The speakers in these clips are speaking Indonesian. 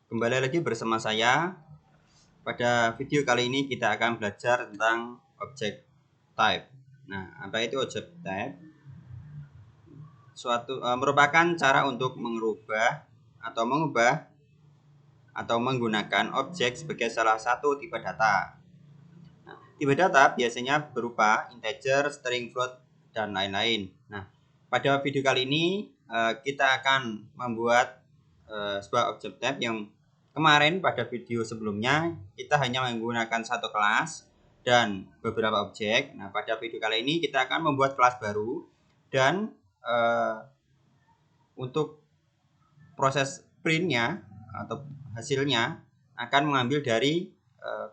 Kembali lagi bersama saya. Pada video kali ini kita akan belajar tentang object type. Nah, apa itu object type? Merupakan cara untuk mengubah atau menggunakan objek sebagai salah satu tipe data. Nah, tipe data biasanya berupa integer, string, float, dan lain-lain. Nah, pada video kali ini kita akan membuat sebuah object type yang kemarin pada video sebelumnya kita hanya menggunakan satu kelas dan beberapa objek. Nah, pada video kali ini kita akan membuat kelas baru dan untuk proses printnya atau hasilnya akan mengambil dari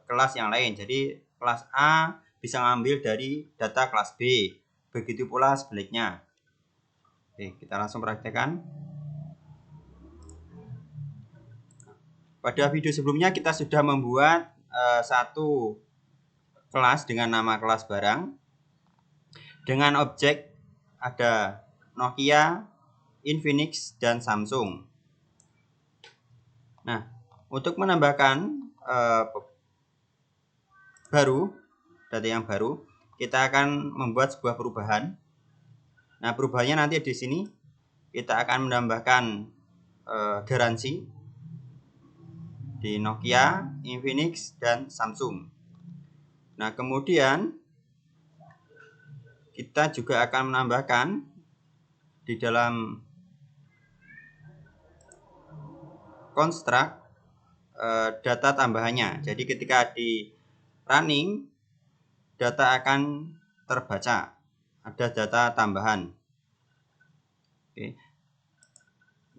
kelas yang lain. Jadi kelas A bisa mengambil dari data kelas B. Begitu pula sebaliknya. Oke, kita langsung praktekkan. Pada video sebelumnya kita sudah membuat satu kelas dengan nama kelas barang. Dengan objek ada Nokia, Infinix, dan Samsung. Nah, untuk menambahkan data yang baru, kita akan membuat sebuah perubahan. Nah, perubahannya nanti di sini kita akan menambahkan garansi di Nokia, Infinix, dan Samsung. Nah, kemudian kita juga akan menambahkan di dalam construct data tambahannya. Jadi ketika di running, data akan terbaca. Ada data tambahan. Oke.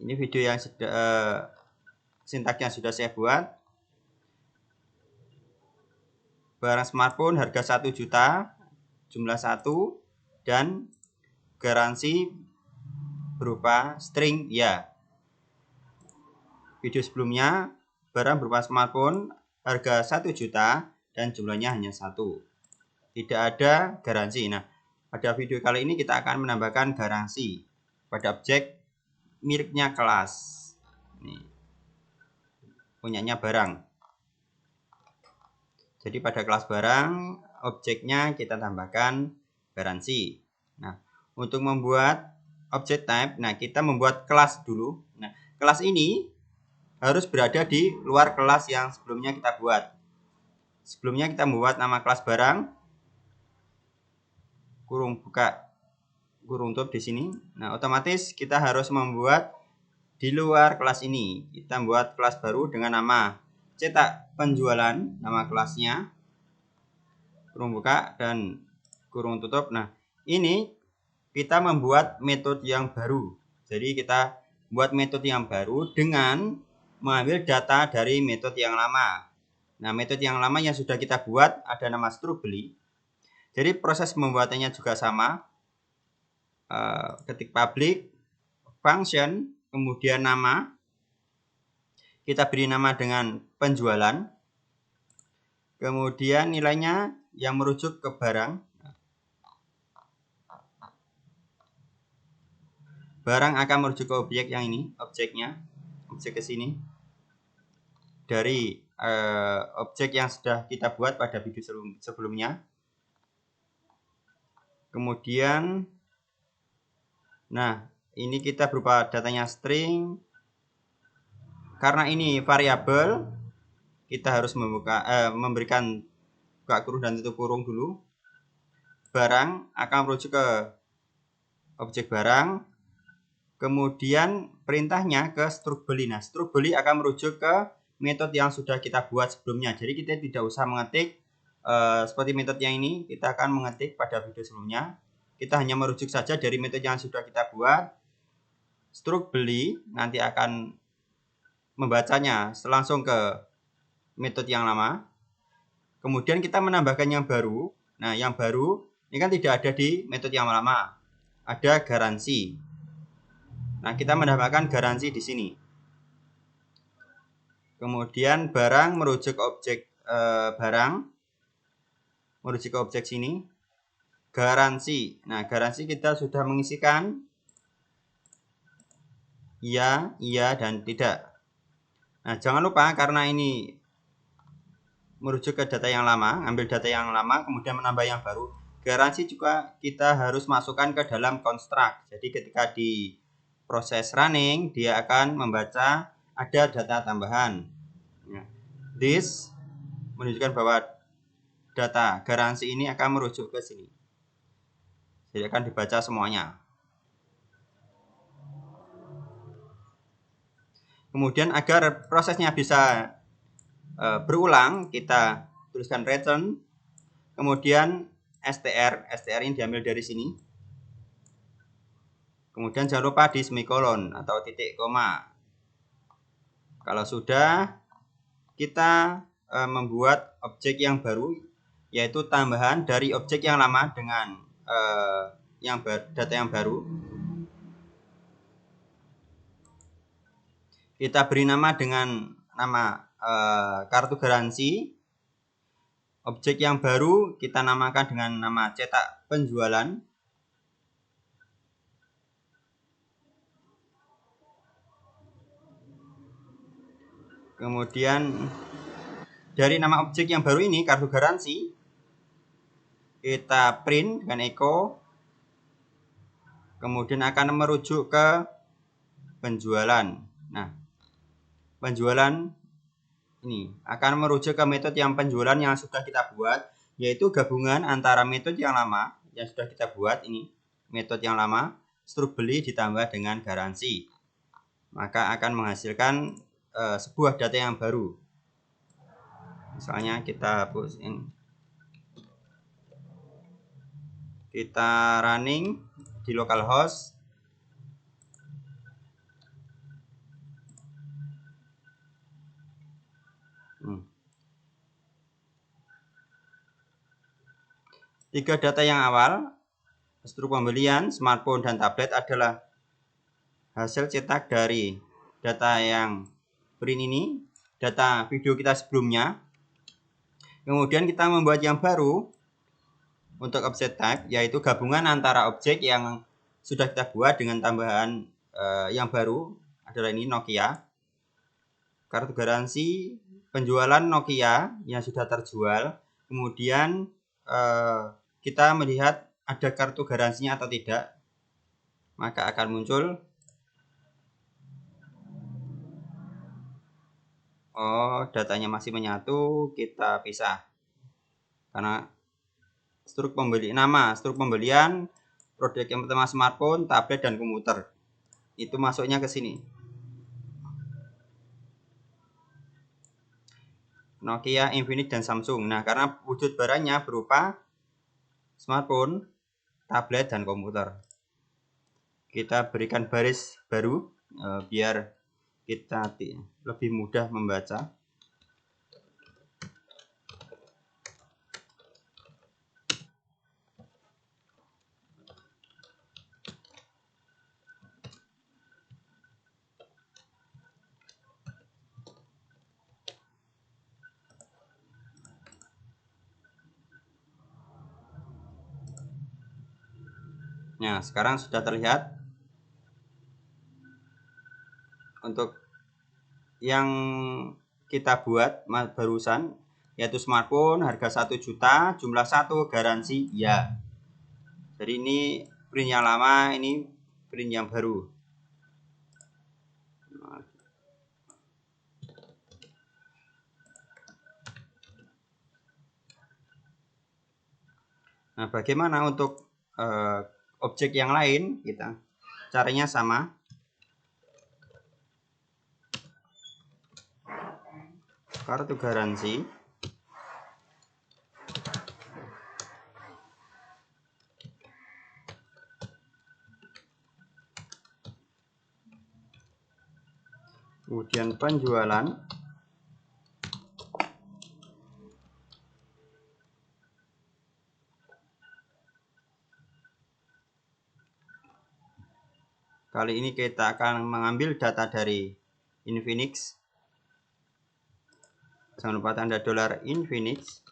Ini video yang sintaksnya sudah saya buat. Barang smartphone harga 1 juta, jumlah 1, dan garansi berupa string ya. Video sebelumnya, barang berupa smartphone harga 1 juta dan jumlahnya hanya 1. Tidak ada garansi. Nah, pada video kali ini kita akan menambahkan garansi pada objek miliknya kelas. Ini punyanya barang. Jadi pada kelas barang, objeknya kita tambahkan garansi. Nah, untuk membuat object type, nah kita membuat kelas dulu. Nah, kelas ini harus berada di luar kelas yang sebelumnya kita buat. Sebelumnya kita membuat nama kelas barang, kurung buka, kurung tutup di sini. Nah, otomatis kita harus membuat di luar kelas ini. Kita membuat kelas baru dengan nama cetak penjualan, nama kelasnya, kurung buka dan kurung tutup. Nah, ini kita membuat metode yang baru. Jadi kita buat metode yang baru dengan mengambil data dari metode yang lama. Nah, metode yang lama yang sudah kita buat ada nama struk beli. Jadi proses pembuatannya juga sama. Ketik public function, kemudian nama. Kita beri nama dengan penjualan. Kemudian nilainya yang merujuk ke barang. Barang akan merujuk ke objek yang ini, objeknya, objek ke sini. Dari objek yang sudah kita buat pada video sebelumnya. Kemudian, nah ini kita berupa datanya string. Karena ini variabel, kita harus memberikan buka kurung dan tutup kurung dulu. Barang akan merujuk ke objek barang. Kemudian perintahnya ke struk beli. Nah, struk beli akan merujuk ke metode yang sudah kita buat sebelumnya. Jadi kita tidak usah mengetik seperti metode yang ini. Kita akan mengetik pada video sebelumnya. Kita hanya merujuk saja dari metode yang sudah kita buat. Struk beli nanti akan membacanya langsung ke metode yang lama. Kemudian kita menambahkan yang baru. Nah, yang baru ini kan tidak ada di metode yang lama. Ada garansi. Nah, kita menambahkan garansi di sini. Kemudian barang merujuk ke objek barang. Merujuk ke objek sini. Garansi. Nah, garansi kita sudah mengisikan ya, iya, dan tidak. Nah, jangan lupa karena ini merujuk ke data yang lama, ambil data yang lama kemudian menambah yang baru. Garansi juga kita harus masukkan ke dalam construct. Jadi ketika di proses running dia akan membaca ada data tambahan. This menunjukkan bahwa data garansi ini akan merujuk ke sini. Jadi akan dibaca semuanya. Kemudian agar prosesnya bisa berulang, kita tuliskan return, kemudian str ini diambil dari sini. Kemudian jangan lupa di semikolon atau titik koma. Kalau sudah, kita membuat objek yang baru, yaitu tambahan dari objek yang lama dengan data yang baru. Kita beri nama dengan nama kartu garansi. Objek yang baru kita namakan dengan nama cetak penjualan. Kemudian dari nama objek yang baru ini, kartu garansi, kita print dengan echo. Kemudian akan merujuk ke penjualan. Nah, penjualan ini akan merujuk ke metode yang penjualan yang sudah kita buat, yaitu gabungan antara metode yang lama yang sudah kita buat ini, metode yang lama, struk beli ditambah dengan garansi. Maka akan menghasilkan sebuah data yang baru. Misalnya kita hapus ini. Kita running di localhost. Tiga data yang awal, struk pembelian, smartphone, dan tablet adalah hasil cetak dari data yang print ini, data video kita sebelumnya. Kemudian kita membuat yang baru untuk object type, yaitu gabungan antara objek yang sudah kita buat dengan tambahan yang baru adalah ini Nokia. Kartu garansi penjualan Nokia yang sudah terjual. Kemudian kita melihat ada kartu garansinya atau tidak, maka akan muncul datanya masih menyatu, kita pisah karena struk pembelian produk yang pertama smartphone, tablet, dan komputer itu masuknya ke sini. Nokia, Infinix, dan Samsung. Nah, karena wujud barangnya berupa smartphone, tablet, dan komputer, kita berikan baris baru biar kita lebih mudah membaca. Nah, sekarang sudah terlihat. Untuk yang kita buat barusan, yaitu smartphone harga 1 juta, jumlah 1, garansi ya. Jadi ini print yang lama, ini print yang baru. Nah, bagaimana untuk objek yang lain? Kita caranya sama. Kartu garansi. Kemudian penjualan. Kali ini kita akan mengambil data dari Infinix. Jangan lupa tanda dolar Infinix.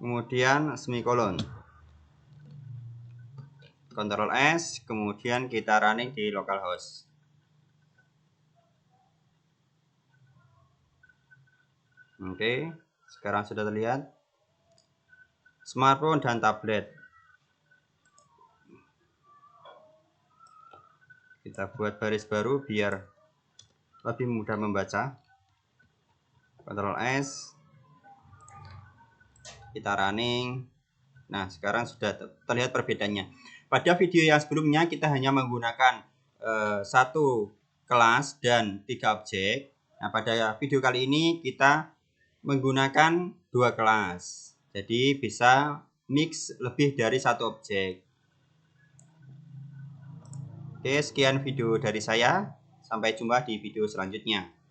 Kemudian semikolon. Ctrl S, kemudian kita running di localhost. Oke, sekarang sudah terlihat smartphone dan tablet. Kita buat baris baru biar lebih mudah membaca. Ctrl S, kita running. Nah, sekarang sudah terlihat perbedaannya. Pada video yang sebelumnya kita hanya menggunakan satu kelas dan 3 objek. Nah, pada video kali ini kita menggunakan 2 kelas. Jadi bisa mix lebih dari satu objek. Oke, sekian video dari saya. Sampai jumpa di video selanjutnya.